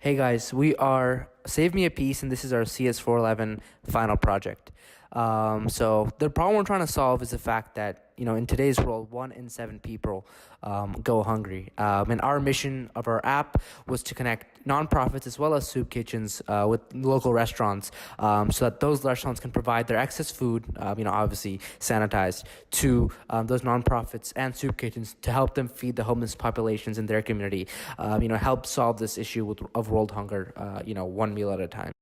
Hey guys, we are Save Me a Piece, and this is our CS411 final project. So the problem we're trying to solve is the fact that in today's world, 1 in 7 people go hungry. And our mission of our app was to connect nonprofits as well as soup kitchens with local restaurants, so that those restaurants can provide their excess food, obviously sanitized, to those nonprofits and soup kitchens to help them feed the homeless populations in their community. Help solve this issue of world hunger. One meal at a time.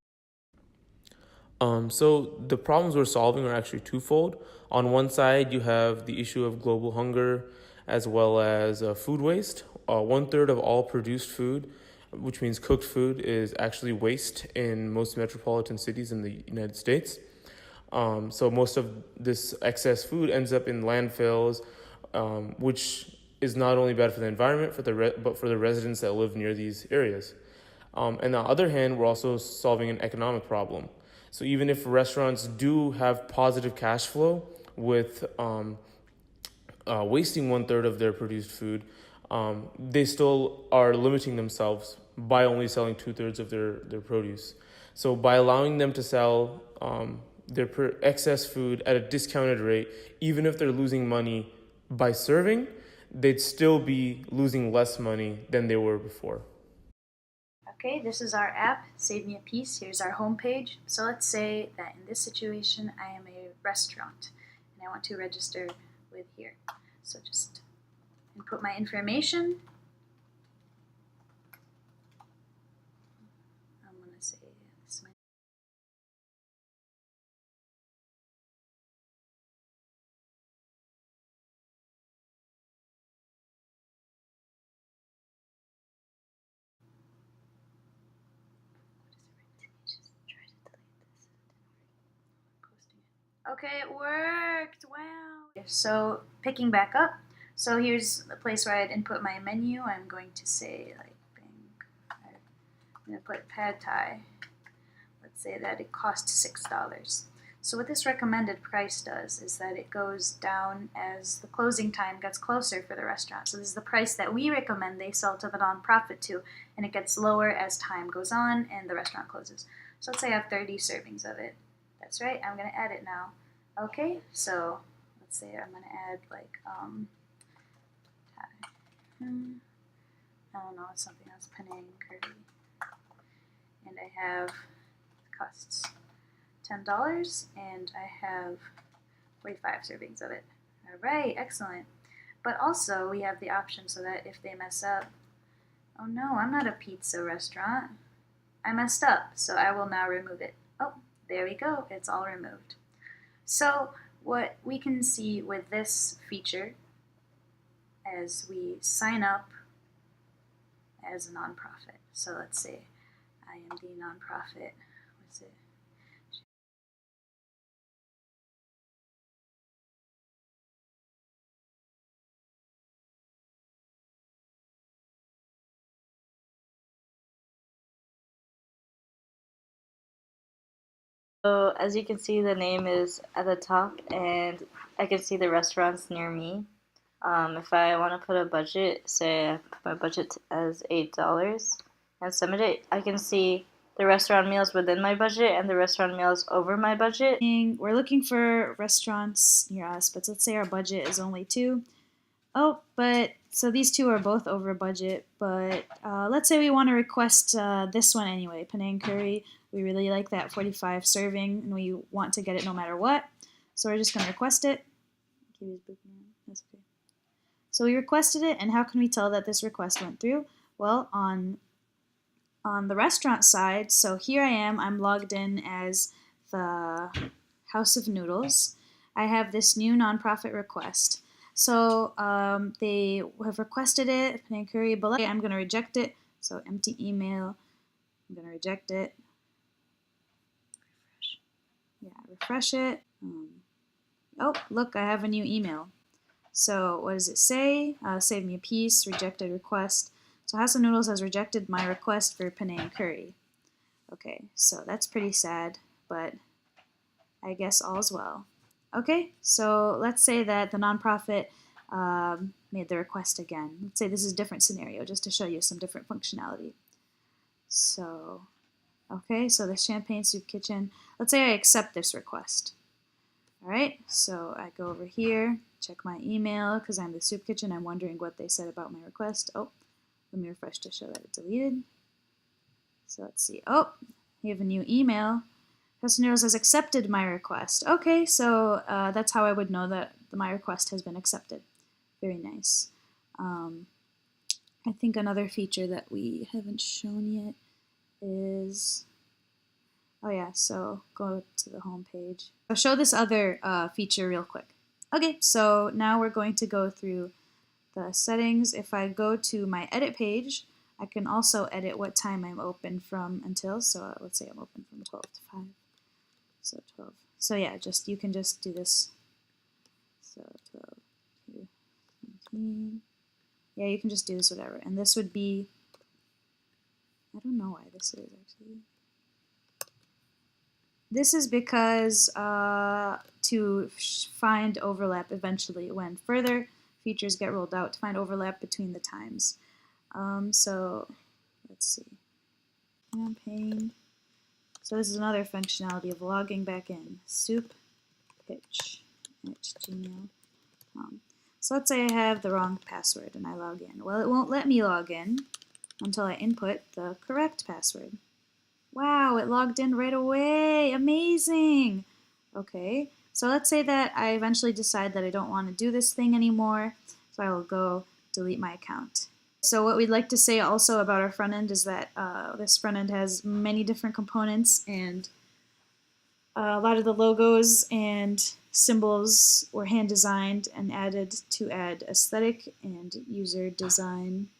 So the problems we're solving are actually twofold. On one side, you have the issue of global hunger as well as food waste. 1/3 of all produced food, which means cooked food, is actually waste in most metropolitan cities in the United States. So most of this excess food ends up in landfills, which is not only bad for the environment, but for the residents that live near these areas. And on the other hand, we're also solving an economic problem. So even if restaurants do have positive cash flow with wasting 1/3 of their produced food, they still are limiting themselves by only selling 2/3 of their produce. So by allowing them to sell their excess food at a discounted rate, even if they're losing money by serving, they'd still be losing less money than they were before. Okay, this is our app, Save Me a Piece. Here's our homepage. So let's say that in this situation, I am a restaurant and I want to register with here. So just input my information. I'm going to say this. Okay, it worked. Wow. So picking back up. So here's the place where I'd input my menu. I'm going to say like I'm going to put pad thai. Let's say that it costs $6. So what this recommended price does is that it goes down as the closing time gets closer for the restaurant. So this is the price that we recommend they sell to the nonprofit to, and it gets lower as time goes on and the restaurant closes. So let's say I have 30 servings of it. That's right, I'm going to add it now. Okay, so let's say I'm going to add like, I don't know, something else, Penang curry. And I have costs $10 and I have 45 servings of it. All right, excellent. But also we have the option so that if they mess up, oh no, I'm not a pizza restaurant. I messed up, so I will now remove it. Oh, there we go, it's all removed. So what we can see with this feature as we sign up as a nonprofit. So let's say I am the nonprofit. What's it? So as you can see, the name is at the top, and I can see the restaurants near me. If I want to put a budget, say I put my budget as $8 and submit it, I can see the restaurant meals within my budget and the restaurant meals over my budget. We're looking for restaurants near us, but let's say our budget is only 2. Oh, but so these 2 are both over budget, but let's say we want to request this one anyway, Penang curry. We really like that 45 serving and we want to get it no matter what. So we're just going to request it. That's okay. So we requested it, and how can we tell that this request went through? Well, on the restaurant side, so here I am, I'm logged in as the House of Noodles. I have this new nonprofit request. So they have requested it, Penang curry, but I'm going to reject it. So empty email, I'm going to reject it. Refresh it. Oh, look, I have a new email. So what does it say? Save me a piece, rejected request. So House of Noodles has rejected my request for Penang curry. Okay, so that's pretty sad, but I guess all's well. Okay, so let's say that the nonprofit made the request again. Let's say this is a different scenario just to show you some different functionality. So, okay, so the Champagne Soup Kitchen. Let's say I accept this request. All right, so I go over here, check my email because I'm the soup kitchen. I'm wondering what they said about my request. Oh, let me refresh to show that it's deleted. So let's see. Oh, we have a new email. Customer has accepted my request. Okay, so that's how I would know that my request has been accepted. Very nice. I think another feature that we haven't shown yet is, oh yeah, so go to the home page. I'll show this other feature real quick. Okay, so now we're going to go through the settings. If I go to my edit page, I can also edit what time I'm open from until. So let's say I'm open from 12 to 5. So 12. So yeah, you can just do this. So 12 to 17. Yeah, you can just do this whatever. And this would be, I don't know why this is actually. This is because to find overlap eventually when further features get rolled out, to find overlap between the times. So let's see. Campaign. So this is another functionality of logging back in. souppitch@gmail.com. So let's say I have the wrong password and I log in. Well, it won't let me log in until I input the correct password. Wow, it logged in right away. Amazing. Okay, so let's say that I eventually decide that I don't want to do this thing anymore. So I will go delete my account. So what we'd like to say also about our front end is that this front end has many different components, and a lot of the logos and symbols were hand designed and added to add aesthetic and user design